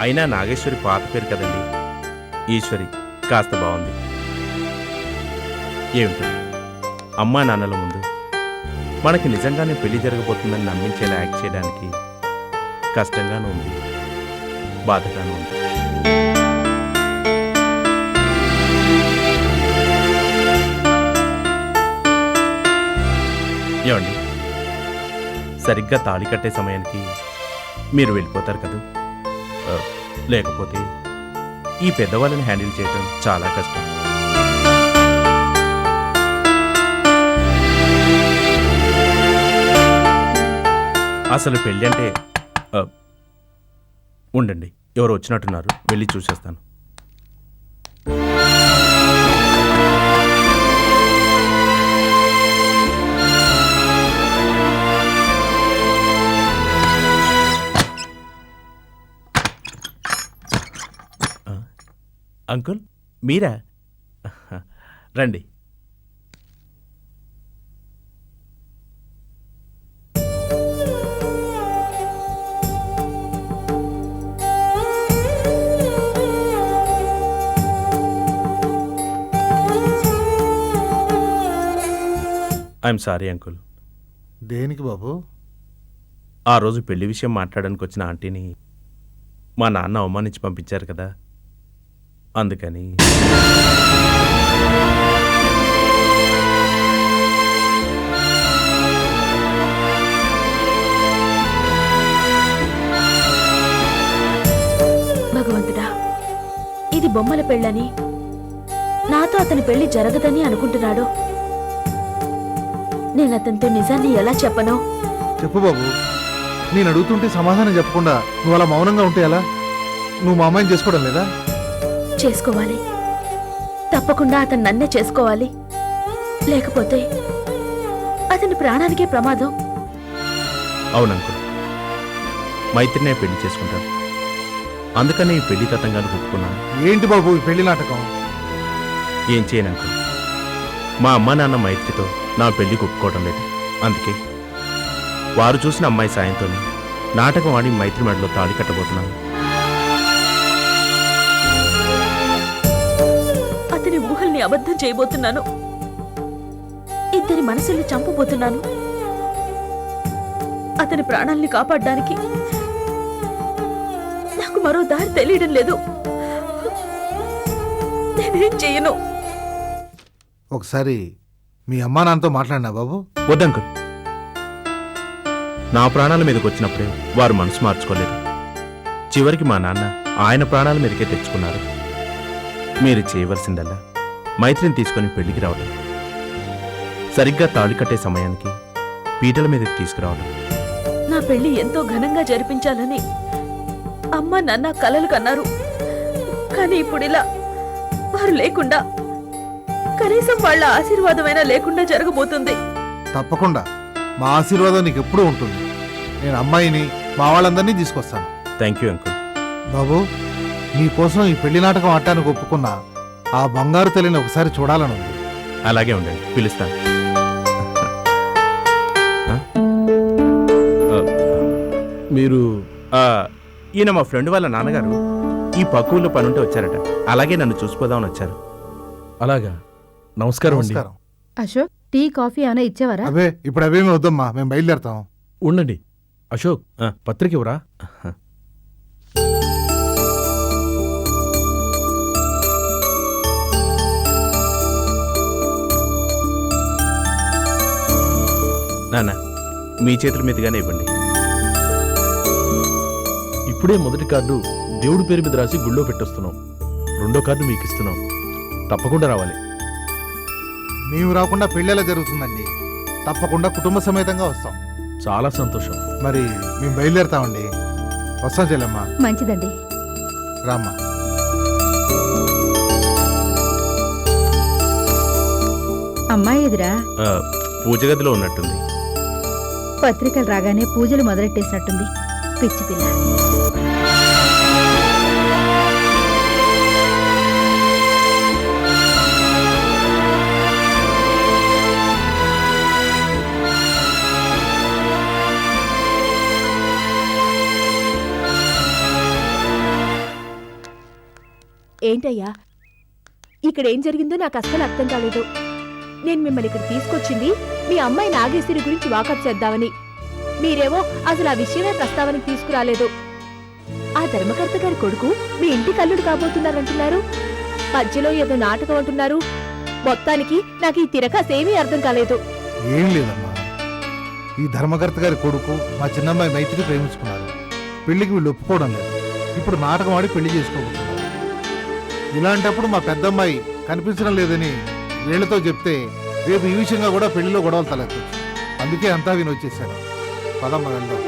అయినా నాగేశ్వరి పాత పేరు కదండి. ఈశ్వరి కాస్త బాగుంది. ఏమిటి అమ్మా నాన్నల ముందు మనకి నిజంగానే పెళ్లి జరగబోతుందని నమ్మించేలా యాక్ట్ చేయడానికి కష్టంగానూ ఉంది, బాధగానూ ఉంది. ఏమండి, సరిగ్గా తాళి కట్టే సమయానికి మీరు వెళ్ళిపోతారు కదా. లేకపోతే ఈ పెద్దవాళ్ళని హ్యాండిల్ చేయటం చాలా కష్టం. అసలు పెళ్ళి అంటే ఉండండి, ఎవరు వచ్చినట్టున్నారు, వెళ్ళి చూసేస్తాను. అంకుల్ మీరా? రండి. I'm sorry uncle. దేనికి బాబు? ఆ రోజు పెళ్లి విషయం మాట్లాడడానికి వచ్చిన ఆంటీని మా నాన్న అవమానించి పంపించారు కదా, అందుకని. భగవంతుడా, ఇది బొమ్మల పెళ్ళని, నాతో అతని పెళ్లి జరగదని అనుకుంటున్నాడు. నేను అతనితో నిజాన్ని ఎలా చెప్పను? చెప్పు బాబు. నేను అడుగుతుంటే సమాధానం చెప్పకుండా నువ్వు అలా మౌనంగా ఉంటే ఎలా? నువ్వు మా అమ్మాయిని చేసుకోవడం లేదా? చేసుకోవాలి, తప్పకుండా అతను నన్నే చేసుకోవాలి. లేకపోతే అతని ప్రాణానికే ప్రమాదం. అవునంకుల్, మైత్రినే పెళ్లి చేసుకుంటాను. అందుకని ఈ పెళ్లి తతంగాను ఒప్పుకున్నాను. ఏంటి బాబు ఈ పెళ్లి నాటకం? ఏం చేయను అంకుల్, మా అమ్మ నాన్న మైత్రితో నా పెళ్లికి ఒప్పుకోవడం లేదు. అందుకే వారు చూసిన అమ్మాయి సాయంతో నాటకం ఆడి మైత్రి మెడలో తాళి కట్టబోతున్నాను. అతని ఊహల్ని అబద్ధం చేయబోతున్నాను. ఇద్దరి మనసుల్ని చంపబోతున్నాను. అతని ప్రాణాల్ని కాపాడడానికి నాకు మరో దారి తెలియడం లేదు. నేనేం చేయను. ఒకసారి మీ అమ్మా నాన్నతో మాట్లాడినా బాబు? వద్దంకుల్, నా ప్రాణాల మీదకి వచ్చినప్పుడే వారు మనసు మార్చుకోలేదు. చివరికి మా నాన్న ఆయన ప్రాణాల మీదకే తెచ్చుకున్నారు. మీరు చేయవలసిందల్లా మైత్రిని తీసుకొని పెళ్లికి రావడం, సరిగ్గా తాళి కట్టే సమయానికి పీటల మీదకి తీసుకురావడం. నా పెళ్లి ఎంతో ఘనంగా జరిపించాలని అమ్మ నాన్న కలలు కన్నారు. కానీ ఇప్పుడు ఇలా వారు లేకుండా, కనీసం వాళ్ళ ఆశీర్వాదమైనా లేకుండా జరగబోతుంది. తప్పకుండా మా ఆశీర్వాదం నీకు ఎప్పుడూ ఉంటుంది. నేను అమ్మాయిని మా వాళ్ళందరినీ తీసుకొస్తాను. Thank you uncle. బాబు, నీకోసం ఈ పెళ్లి నాటకం ఆడటానికి ఒప్పుకున్నా ఆ బంగారు తల్లిని ఒకసారి చూడాలని ఉంది. అలాగే ఉండండి, పిలుస్తాను. మీరు ఈయన మా ఫ్రెండ్ వాళ్ళ నాన్నగారు ఈ పక్కువలో పనుంటే వచ్చారట. అలాగే నన్ను చూసిపోదామని వచ్చారు. అలాగా? నమస్కారం అండి. నమస్కారం. అశోక్, టీ కాఫీ ఏమైనా ఇచ్చేవారా? అబే ఇప్పుడు అవేమీ వద్దమ్మా, మేము బయలుదేరతాం. ఉండండి అశోక్, పత్రిక ఇవ్వరా? నాన్న, మీ చేతుల మీదుగానే ఇవ్వండి. ఇప్పుడే మొదటి కార్డు దేవుడి పేరు మీద రాసి గుళ్ళో పెట్టొస్తున్నాం. రెండో కార్డు మీకు ఇస్తున్నాం. తప్పకుండా రావాలి. మేము రాకుండా పెళ్ళి ఎలా జరుగుతుందండి? తప్పకుండా కుటుంబ సమేతంగా వస్తాం. చాలా సంతోషం. మరి మేము బయలుదేరతామండి. వస్తాం చెల్లెమ్మా. మంచిదండి. రామ్మా. అమ్మాయి ఎదురా పూజ గదిలో ఉన్నట్టుంది. పత్రికలు రాగానే పూజలు మొదలెట్టేసినట్టుంది. పిచ్చి పిల్ల. ఏంటయ్యా ఇక్కడ ఏం జరిగిందో నాకు అస్సలు అర్థం కాలేదు. నేను మిమ్మల్ని ఇక్కడ తీసుకొచ్చింది మీ అమ్మాయి నాగేశ్వరి గురించి వాకప్ చేద్దామని. మీరేమో అసలు ఆ విషయమే ప్రస్తావనకు తీసుకురాలేదు. ఆ ధర్మకర్త గారి కొడుకు మీ ఇంటి కల్లుడు కాబోతున్నారంటున్నారు. మధ్యలో ఏదో నాటకం అంటున్నారు. మొత్తానికి నాకు ఈ తిరకాసేమీ అర్థం కాలేదు. ఏం లేదమ్మా, ఈ ధర్మకర్త గారి కొడుకు మా చిన్నమ్మాయి మైత్రి ప్రేమించుకున్నారు. పెళ్లికి వీళ్ళు ఒప్పుకోవడం లేదు. ఇప్పుడు నాటకం ఆడి పెళ్లి చేసుకోబోతున్నారు. ఇలాంటప్పుడు మా పెద్దమ్మాయి కనిపించడం లేదని వీళ్లతో చెప్తే రేపు ఈ విషయంగా కూడా పెళ్లిలో గొడవలు తలెత్తచ్చు. అందుకే అంతా విని వచ్చేసాను. పదమ్మ వెళ్దాం.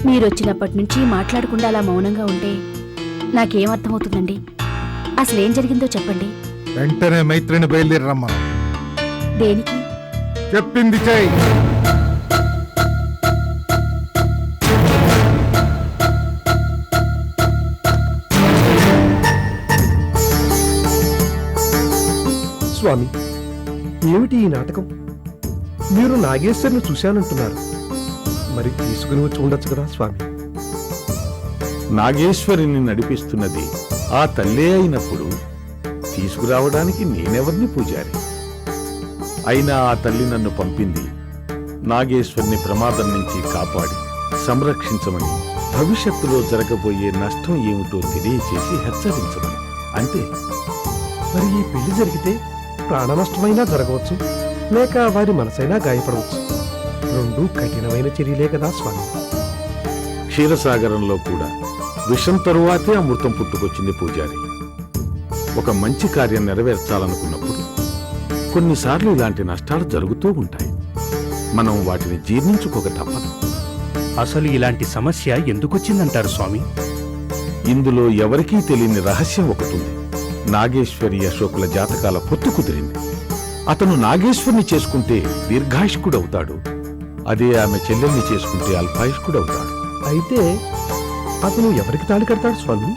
మీరొచ్చినప్పటి నుంచి మాట్లాడకుండా అలా మౌనంగా ఉంటే నాకేం అర్థమవుతుందండి? అసలేం జరిగిందో చెప్పండి. వెంటనే మైత్రిని బయలుదేరి రమ్మను. దేనికి? చెప్పింది చెయ్యి. స్వామి, ఏమిటి ఈ నాటకం? మీరు నాగేశ్వరిని చూశానంటున్నారు. మరి తీసుకుని వచ్చి ఉండొచ్చు కదా స్వామి. నాగేశ్వరిని నడిపిస్తున్నది ఆ తల్లే అయినప్పుడు తీసుకురావడానికి నేనెవర్ని పూజారి? అయినా ఆ తల్లి నన్ను పంపింది నాగేశ్వరిని ప్రమాదం నుంచి కాపాడి సంరక్షించమని, భవిష్యత్తులో జరగబోయే నష్టం ఏమిటో తెలియచేసి హెచ్చరించమని. అంతే. మరి ఈ పెళ్లి జరిగితే ప్రాణ నష్టమైనా జరగవచ్చు, లేక వారి మనసైనా గాయపడవచ్చు. రెండు కఠినమైన చర్యలే కదా స్వామి. క్షీరసాగరంలో కూడా విషం తరువాతే అమృతం పుట్టుకొచ్చింది పూజారి. ఒక మంచి కార్యం నెరవేర్చాలనుకున్నప్పుడు కొన్నిసార్లు ఇలాంటి నష్టాలు జరుగుతూ ఉంటాయి. మనం వాటిని జీర్ణించుకోక తప్పదు. అసలు ఇలాంటి సమస్య ఎందుకొచ్చిందంటారు స్వామి? ఇందులో ఎవరికీ తెలియని రహస్యం ఒకటుంది. నాగేశ్వరి అశోకుల జాతకాల పొత్తు కుదిరింది. అతను నాగేశ్వరిని చేసుకుంటే దీర్ఘాయుష్కుడవుతాడు. అదే ఆమె చెల్లెల్ని చేసుకుంటే అల్పాయుష్కుడవుతాడు. అయితే అతను ఎవరికి తాళి కడతాడు స్వామి?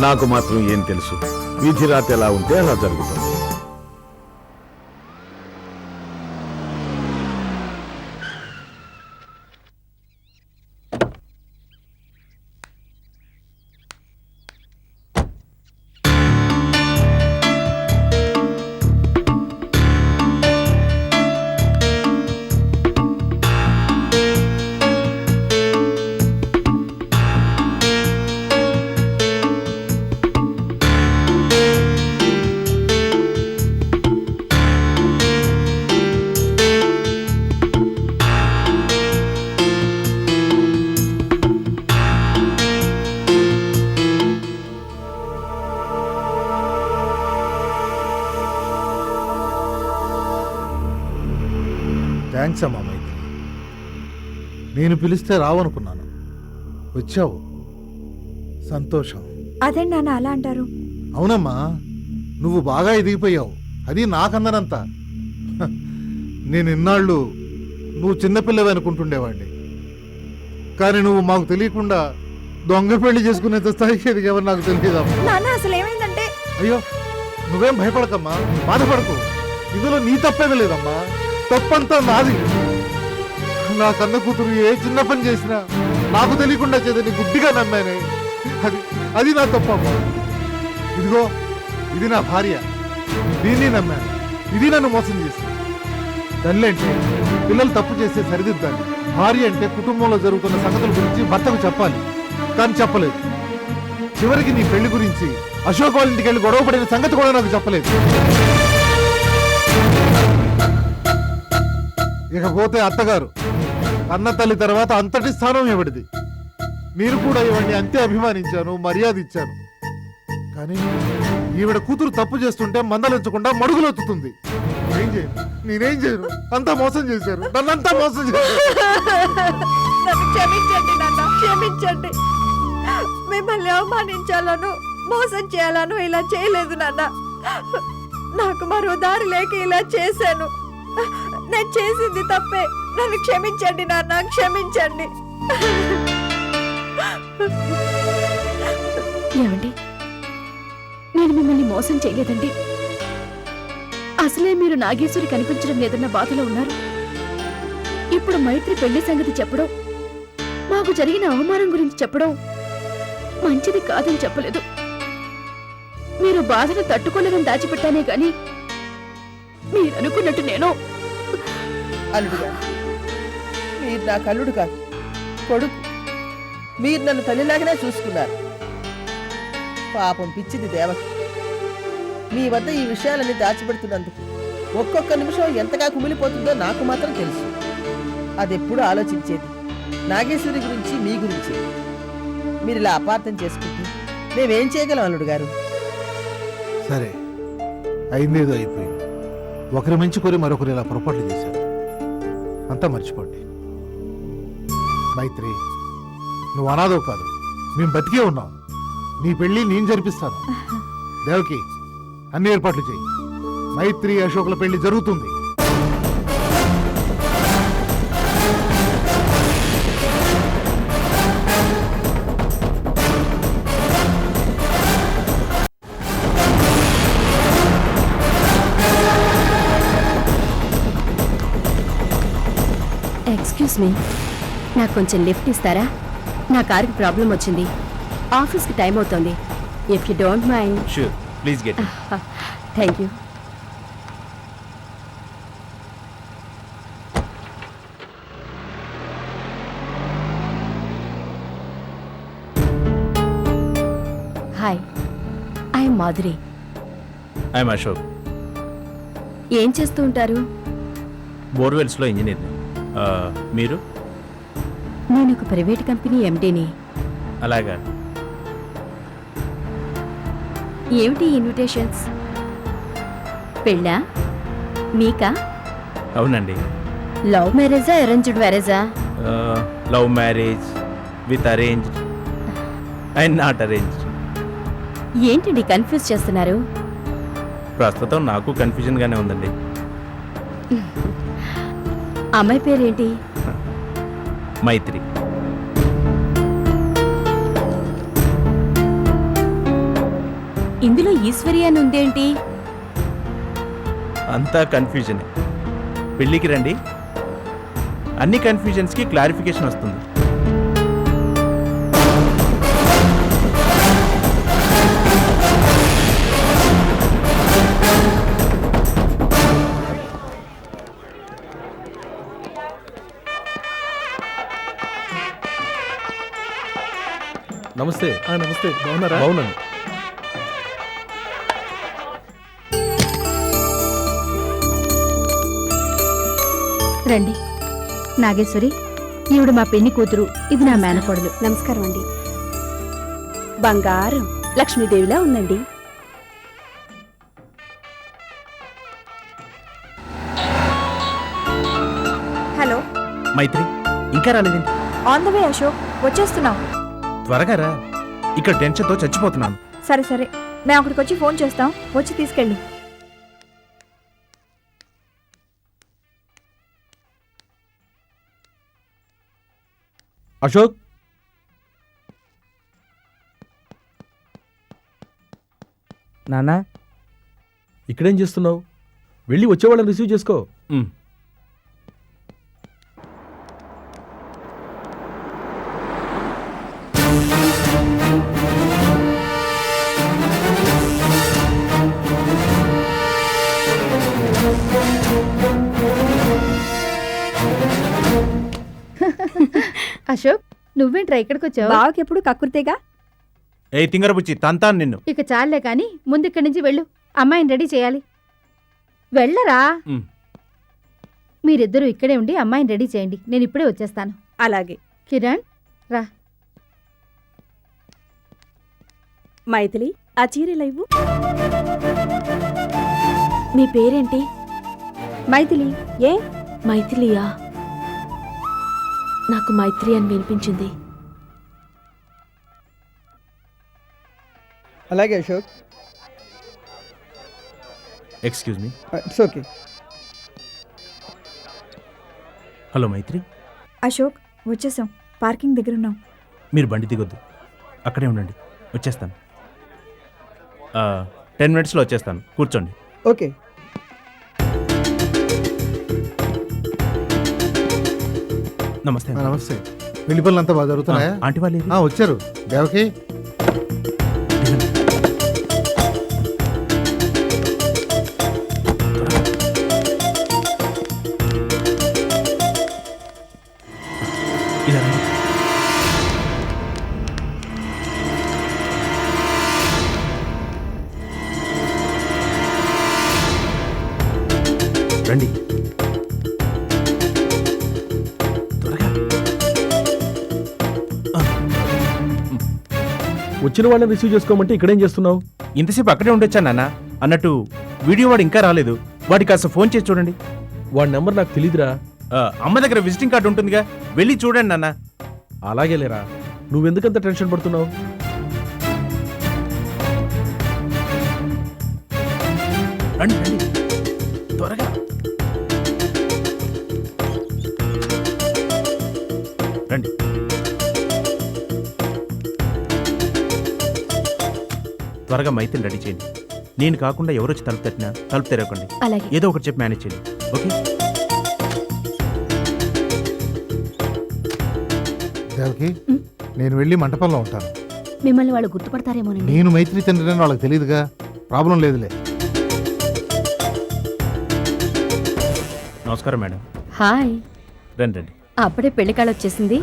నాకు మాత్రం ఏం తెలుసు? విధిరాత ఎలా ఉంటే అలా జరుగుతుంది. థ్యాంక్స్ అమ్మా మైత్రి. నేను పిలిస్తే రావనుకున్నాను, వచ్చావు. సంతోషం. అదే నాన్న అలా అంటారు? అవునమ్మా, నువ్వు బాగా ఎదిగిపోయావు. అది నాకందనంత. నేను ఇన్నాళ్ళు నువ్వు చిన్నపిల్లవి అనుకుంటుండేవాడిని. కానీ నువ్వు మాకు తెలియకుండా దొంగ పెళ్లి చేసుకునేంత స్థాయికి ఎదిగేవని నాకు తెలియదమ్మా. నాన్న అసలు ఏమైందంటే? అయ్యో, నువ్వేం భయపడకమ్మా, బాధపడకు. ఇందులో నీ తప్పేది లేదమ్మా, తప్పంతా నాది. నా కన్న కూతురు ఏ చిన్న పని చేసినా నాకు తెలియకుండా చేదని గుడ్డిగా నమ్మానే. అది నా తప్పమ్మా. ఇదిగో, ఇది నా భార్య. దీన్ని నమ్మాను, ఇది నన్ను మోసం చేసింది. తల్లి అంటే పిల్లలు తప్పు చేస్తే సరిదిద్దాలి. భార్య అంటే కుటుంబంలో జరుగుతున్న సంగతుల గురించి భర్తకు చెప్పాలి. కానీ చెప్పలేదు. చివరికి నీ పెళ్లి గురించి అశోక్ వాళ్ళ ఇంటికి వెళ్ళి గొడవ పడిన సంగతి కూడా నాకు చెప్పలేదు. ఇకపోతే అత్తగారు అన్న తల్లి తర్వాత అంతటి స్థానం ఇవ్వడిది. నేను కూడా ఇవన్నీ అంతే అభిమానించాను, మర్యాద ఇచ్చాను. కానీ ఈవిడ కూతురు తప్పు చేస్తుంటే మందలించకుండా మడుగులొత్తుతుంది. ఏం చేయను, నేనేం చేయను. అంతా మోసం చేశారు, నన్నంతా మోసం చేశారు. క్షమించండి నాన్న, క్షమించండి. మిమ్మల్ని అవమానించాలను, మోసం చేయాలను ఇలా చేయలేదు నాన్న. నాకు మరో దారి లేక ఇలా చేశాను. నేను చేసింది తప్పే. నన్ను క్షమించండి నాన్న, క్షమించండి. ఏమండి, నేను మిమ్మల్ని మోసం చేయలేదండి. అసలే మీరు నాగేశ్వరి కనిపించడం లేదన్న బాధలో ఉన్నారు. ఇప్పుడు మైత్రి పెళ్లి సంగతి చెప్పడం, మాకు జరిగిన అవమానం గురించి చెప్పడం మంచిది కాదని చెప్పలేదు. మీరు బాధను తట్టుకోలేదని దాచిపెట్టానే గాని మీరు అనుకున్నట్టు నేను అల్లుడుగా మీరు నాకు అల్లుడు కాదు, కొడుకు. మీరు నన్ను తల్లిలాగానే చూసుకున్నారు. పాపం పిచ్చిది దేవకి. మీ వద్ద ఈ విషయాలన్నీ దాచిపెడుతున్నందుకు ఒక్కొక్క నిమిషం ఎంతగా కుమిలిపోతుందో నాకు మాత్రం తెలుసు. అదెప్పుడు ఆలోచించేది నాగేశ్వరి గురించి, మీ గురించి. మీరు ఇలా అపార్థం చేసుకుంటే మేమేం చేయగలం అల్లుడు గారు? సరే, అయిందేదో అయిపోయింది. ఒకరి మంచి కోరి మరొకరు ఇలా పొరపాట్లు చేశారు. అంతా మర్చిపోండి. మైత్రి, నువ్వు అనాథో కాదు, మేము బతికే ఉన్నాం. నీ పెళ్లి నేను జరిపిస్తాను. దేవకి, అన్ని ఏర్పాట్లు చేయి. మైత్రి అశోకుల పెళ్లి జరుగుతుంది. ఎక్స్క్యూజ్ మీ, నాకు కొంచెం లిఫ్ట్ ఇస్తారా? నా కార్కి ప్రాబ్లం వచ్చింది. ఆఫీస్కి టైం అవుతోంది. If you don't mind. Sure, please get. Thank you. Hi, I'm Madhuri. I'm Ashok. ఏం చేస్తూ ఉంటారు? బోర్వెల్స్లో ఇంజనీర్ని. మీరు? నేను ఒక ప్రైవేట్ కంపెనీ ఎండీని. అలాగా. ఏమిటి ఇన్విటేషన్స్? పెళ్ళా? మీకా? అవునండి. లవ్ మ్యారేజా, అరేంజ్డ్ మ్యారేజా? Love marriage with arranged and not arranged. ఏంటండి కన్ఫ్యూజ్ చేస్తున్నారు? ప్రస్తుతం నాకు కన్ఫ్యూజన్గానే ఉందండి. అమ్మాయి పేరేంటి? మైత్రి. ఇందులో ఈశ్వరి అని ఉందేంటి? అంతా కన్ఫ్యూజనే. పెళ్ళికి రండి, అన్ని కన్ఫ్యూజన్స్కి క్లారిఫికేషన్ వస్తుంది. నమస్తే. నమస్తే, బాగున్నారా? బాగున్నాను. రండి. నాగేశ్వరి, ఈవిడ మా పెళ్లి కూతురు, ఇది నా మేనకోడలు. నమస్కారం అండి. బంగారం లక్ష్మీదేవిలా ఉందండి. హలో మైత్రి, ఇంకా రాలేదేంటి? ఆన్ ద వే అశోక్, వచ్చేస్తున్నాం. త్వరగా రా, ఇక్కడ టెన్షన్తో చచ్చిపోతున్నాను. సరే సరే, మేము అక్కడికి వచ్చి ఫోన్ చేస్తాం, వచ్చి తీసుకెళ్ళు. అశోక్, నానా, ఇక్కడేం చేస్తున్నావు? వెళ్ళి వచ్చేవాళ్ళని రిసీవ్ చేసుకో. ఉమ్. అశోక్, నువ్వేంట్రా ఇక్కడికి వచ్చావు? బావకెప్పుడు కక్కుర్తేగా. ఏ తింగరబుచ్చి, తంతాను నిన్ను. ఇక చాలే కాని ముందు ఇక్కడి నుంచి వెళ్ళు. అమ్మాయిని రెడీ చేయాలి. వెళ్ళరా. ఉమ్. మీరిద్దరూ ఇక్కడే ఉండి అమ్మాయిని రెడీ చేయండి, నేను ఇప్పుడే వచ్చేస్తాను. అలాగే. కిరణ్, రా. మైథిలి, ఆ చీరలు ఇవ్వు. మీ పేరేంటి? మైథిలి. ఏ మైథిలియా? నాకు మైత్రి అని వినిపించింది. అలాగే Ashok. Excuse me. It's okay. Hello Maitri, Ashok వచ్చేసాం, పార్కింగ్ దగ్గర ఉన్నాం. మీరు బండి దిగొద్దు, అక్కడే ఉండండి, వచ్చేస్తాను. 10 మినిట్స్లో వచ్చేస్తాను, కూర్చోండి. ఓకే. నమస్తే. నమస్తే. పెళ్లి పనులు అంతా బాగా జరుగుతున్నాయా? ఆంటీ వాళ్ళు ఏది? వచ్చారు. దేవకి ఇలా రండి. రండి త్వరగా. వచ్చిన వాళ్ళని రిసీవ్ చేసుకోమంటే ఇక్కడేం చేస్తున్నావు? ఇంతసేపు అక్కడే ఉండొచ్చా నాన్న? అన్నట్టు వీడియో వాడు ఇంకా రాలేదు, వాడికి కాస్త ఫోన్ చేసి చూడండి. వాడి నెంబర్ నాకు తెలీదురా. అమ్మ దగ్గర విజిటింగ్ కార్డు ఉంటుందిగా, వెళ్ళి చూడండి నాన్న. అలాగే లేరా, నువ్వెందుకంత టెన్షన్ పడుతున్నావు? రండి రండి త్వరగా. రండి. త్వరగా మైత్రిని రెడీ చేయండి. నేను కాకుండా ఎవరు వచ్చి తలుపు తట్టినా తలుపు తెరవకండి. అలాగే. ఏదో ఒకటి చెప్పి మేనేజ్ చేయండి. ఓకే? దేవకి, నేను వెళ్ళి మంటపంలో ఉంటాను. మిమ్మల్ని వాళ్ళు గుర్తుపడతారేమోనండి. నేను మైత్రి తండ్రిని వాళ్ళకి తెలియదుగా, ప్రాబ్లం లేదులే. నమస్కారం మేడం. హాయ్. రండి రండి, అప్పుడే పెళ్లి కాళ్ళు వచ్చేసింది.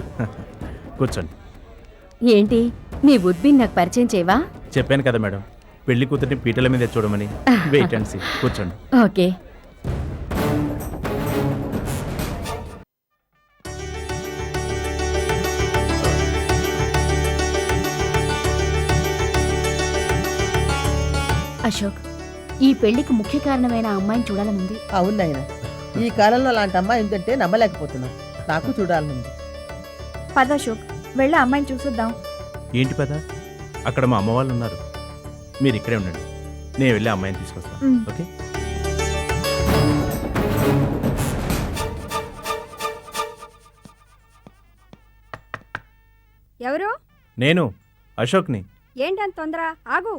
కూర్చోండి. ఏంటి నీ ఉద్బి నాకు పరిచయం చేయవా? చెప్పాను కదా మేడం, పెళ్లి కూతుర్ని పీటల మీద చూడమని. Wait and see. కూర్చోండి. ఓకే. అశోక్, ఈ పెళ్లికి ముఖ్య కారణమైన ఆ అమ్మాయిని చూడాలనుంది. అవును నాయన, ఈ కాలంలో అలాంటి అమ్మాయి ఉందంటే నమ్మలేకపోతున్నా. నాకు చూడాలనుంది. పద అశోక్, వెళ్ళి అమ్మాయిని చూసొద్దాం. ఏంటి పద, అక్కడ మా అమ్మ వాళ్ళు ఉన్నారు, మీరు ఇక్కడే ఉండండి, నేను వెళ్ళి అమ్మాయిని తీసుకొస్తాను. మ్. ఓకే? ఎవరు? నేను అశోక్ని. ఏంటంత తొందర? ఆగు.